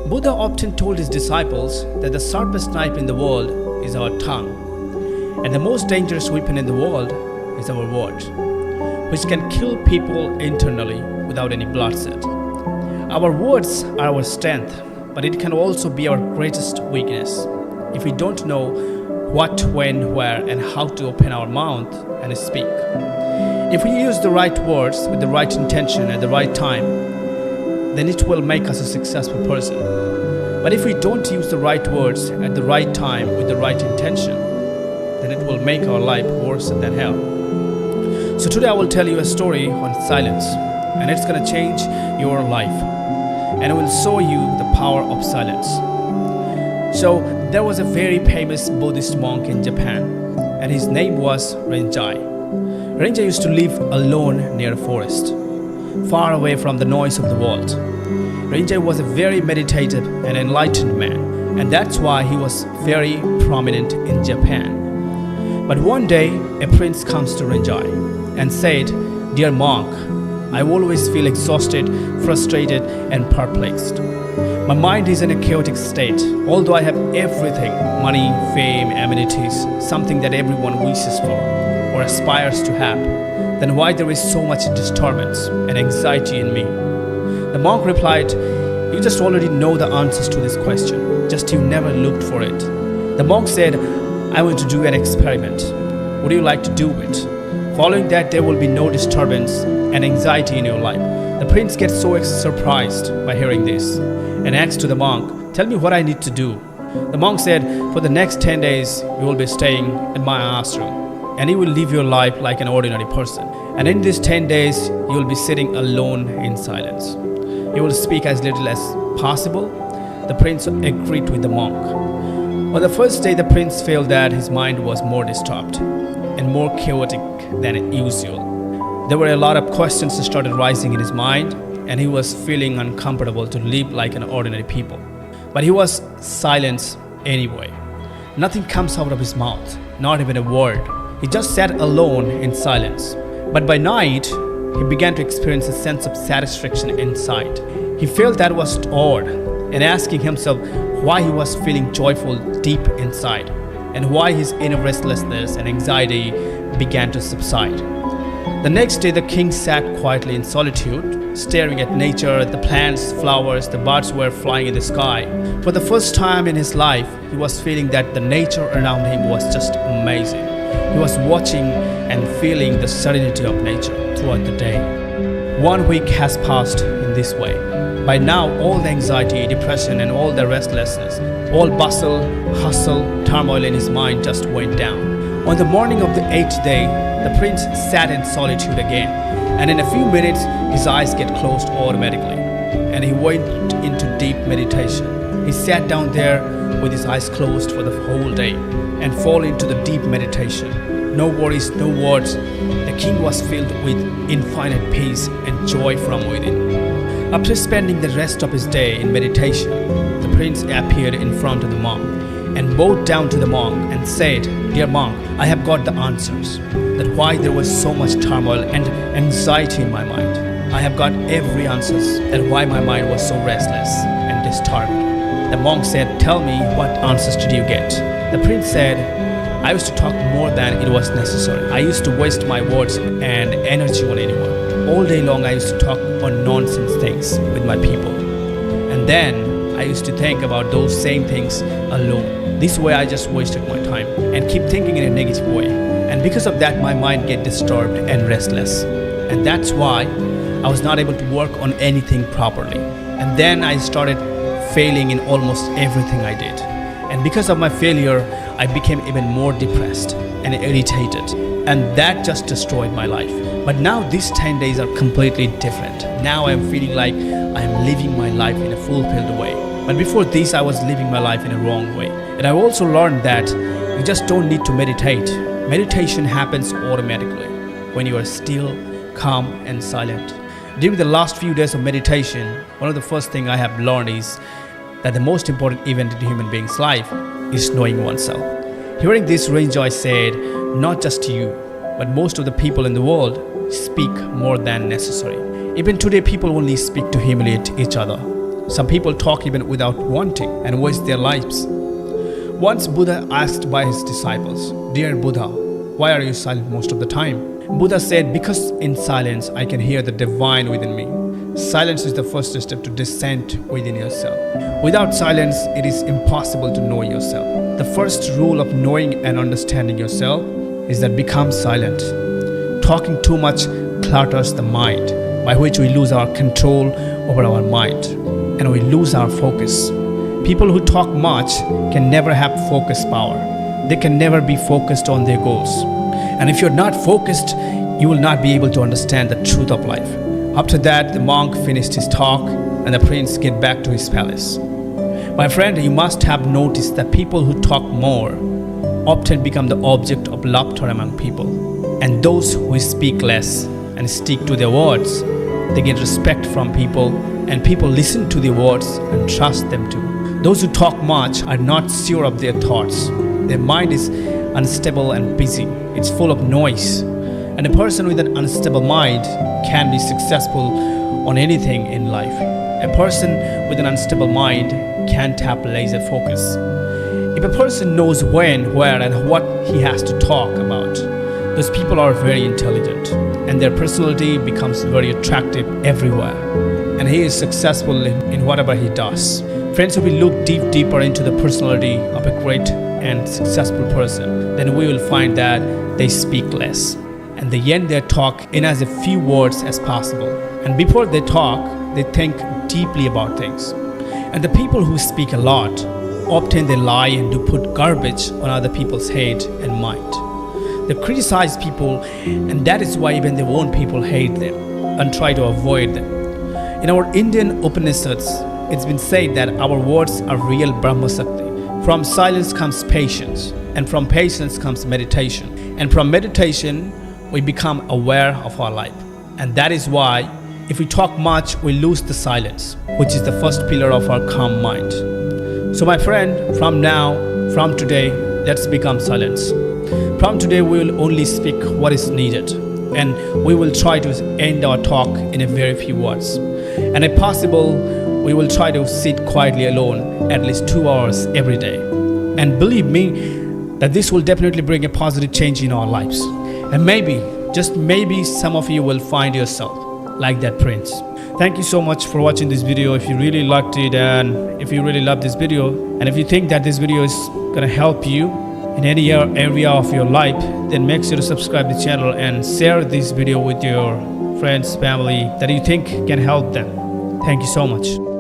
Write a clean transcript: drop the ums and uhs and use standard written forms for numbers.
Buddha often told his disciples that the sharpest knife in the world is our tongue, and the most dangerous weapon in the world is our words, which can kill people internally without any bloodshed. Our words are our strength, but it can also be our greatest weakness if we don't know what, when, where, and how to open our mouth and speak. If we use the right words with the right intention at the right time, then it will make us a successful person. But if we don't use the right words at the right time with the right intention, then it will make our life worse than hell. So today I will tell you a story on silence, and it's going to change your life, and it will show you the power of silence. So there was a very famous Buddhist monk in Japan, and his name was Rinzai. Rinzai used to live alone near a forest, far away from the noise of the world. Rinzai was a very meditative and enlightened man, and that's why he was very prominent in Japan. But one day, a prince comes to Rinzai and said, "Dear monk, I always feel exhausted, frustrated, and perplexed. My mind is in a chaotic state. Although I have everything, money, fame, amenities, something that everyone wishes for or aspires to have, then why there is so much disturbance and anxiety in me?" The monk replied, "You just already know the answers to this question, just you never looked for it." The monk said, "I want to do an experiment. Would you like to do it? Following that, there will be no disturbance and anxiety in your life." The prince gets so surprised by hearing this and asks to the monk, "Tell me what I need to do." The monk said, "For the next 10 days, you will be staying in my ashram, and you will live your life like an ordinary person. And in these 10 days, you will be sitting alone in silence. You will speak as little as possible." The prince agreed with the monk. On the first day, the prince felt that his mind was more disturbed and more chaotic than usual. There were a lot of questions that started rising in his mind, and he was feeling uncomfortable to live like an ordinary people. But he was silent anyway. Nothing comes out of his mouth, not even a word. He just sat alone in silence. But by night, he began to experience a sense of satisfaction inside. He felt that was odd, and asking himself why he was feeling joyful deep inside, and why his inner restlessness and anxiety began to subside. The next day, the king sat quietly in solitude, staring at nature, the plants, flowers, the birds were flying in the sky. For the first time in his life, he was feeling that the nature around him was just amazing. He was watching and feeling the serenity of nature throughout the day. 1 week has passed in this way. By now, all the anxiety, depression, and all the restlessness, all bustle, hustle, turmoil in his mind just went down. On the morning of the 8th day, the prince sat in solitude again, and in a few minutes, his eyes get closed automatically, and he went into deep meditation. He sat down there with his eyes closed for the whole day and fall into the deep meditation. No worries, no words. The king was filled with infinite peace and joy from within. After spending the rest of his day in meditation, the prince appeared in front of the monk and bowed down to the monk and said, "Dear monk, I have got the answers, that why there was so much turmoil and anxiety in my mind. I have got every answers that why my mind was so restless and disturbed." The monk said, "Tell me, what answers did you get?" The prince said, "I used to talk more than it was necessary. I used to waste my words and energy on anyone. All day long I used to talk on nonsense things with my people. And then I used to think about those same things alone. This way I just wasted my time and keep thinking in a negative way. And because of that, my mind get disturbed and restless. And that's why I was not able to work on anything properly. And then I started failing in almost everything I did. And because of my failure, I became even more depressed and irritated. And that just destroyed my life. But now these 10 days are completely different. Now I am feeling like I am living my life in a fulfilled way. But before this, I was living my life in a wrong way. And I also learned that you just don't need to meditate. Meditation happens automatically when you are still, calm, and silent. During the last few days of meditation, one of the first things I have learned is that the most important event in a human being's life is knowing oneself. Hearing this, Rinzai said, not just you, but most of the people in the world speak more than necessary. Even today, people only speak to humiliate each other. Some people talk even without wanting and waste their lives. Once Buddha asked by his disciples, "Dear Buddha, why are you silent most of the time?" Buddha said, "Because in silence I can hear the divine within me." Silence is the first step to descent within yourself. Without silence, it is impossible to know yourself. The first rule of knowing and understanding yourself is that become silent. Talking too much clutters the mind, by which we lose our control over our mind and we lose our focus. People who talk much can never have focus power. They can never be focused on their goals. And if you're not focused, you will not be able to understand the truth of life. After that, the monk finished his talk and the prince get back to his palace. My friend, you must have noticed that people who talk more often become the object of laughter among people. And those who speak less and stick to their words, they get respect from people, and people listen to their words and trust them too. Those who talk much are not sure of their thoughts. Their mind is unstable and busy. It's full of noise. And a person with an unstable mind can be successful on anything in life. A person with an unstable mind can't have laser focus. If a person knows when, where, and what he has to talk about, those people are very intelligent and their personality becomes very attractive everywhere. And he is successful in whatever he does. Friends, if we look deeper into the personality of a great and successful person, then we will find that they speak less. And they end their talk in as few words as possible. And before they talk, they think deeply about things. And the people who speak a lot, often they lie and do put garbage on other people's head and mind. They criticize people, and that is why even their own people hate them and try to avoid them. In our Indian Upanishads, it's been said that our words are real Brahma Shakti. From silence comes patience, and from patience comes meditation. And from meditation, we become aware of our life. And that is why if we talk much, we lose the silence, which is the first pillar of our calm mind. So my friend, from today, let's become silence. From today, we will only speak what is needed, and we will try to end our talk in a very few words. And if possible, we will try to sit quietly alone at least 2 hours every day. And believe me, that this will definitely bring a positive change in our lives. And maybe, just maybe, some of you will find yourself like that prince. Thank you so much for watching this video. If you really liked it, and if you really love this video, and if you think that this video is gonna help you in any area of your life, then make sure to subscribe to the channel and share this video with your friends, family that you think can help them. Thank you so much.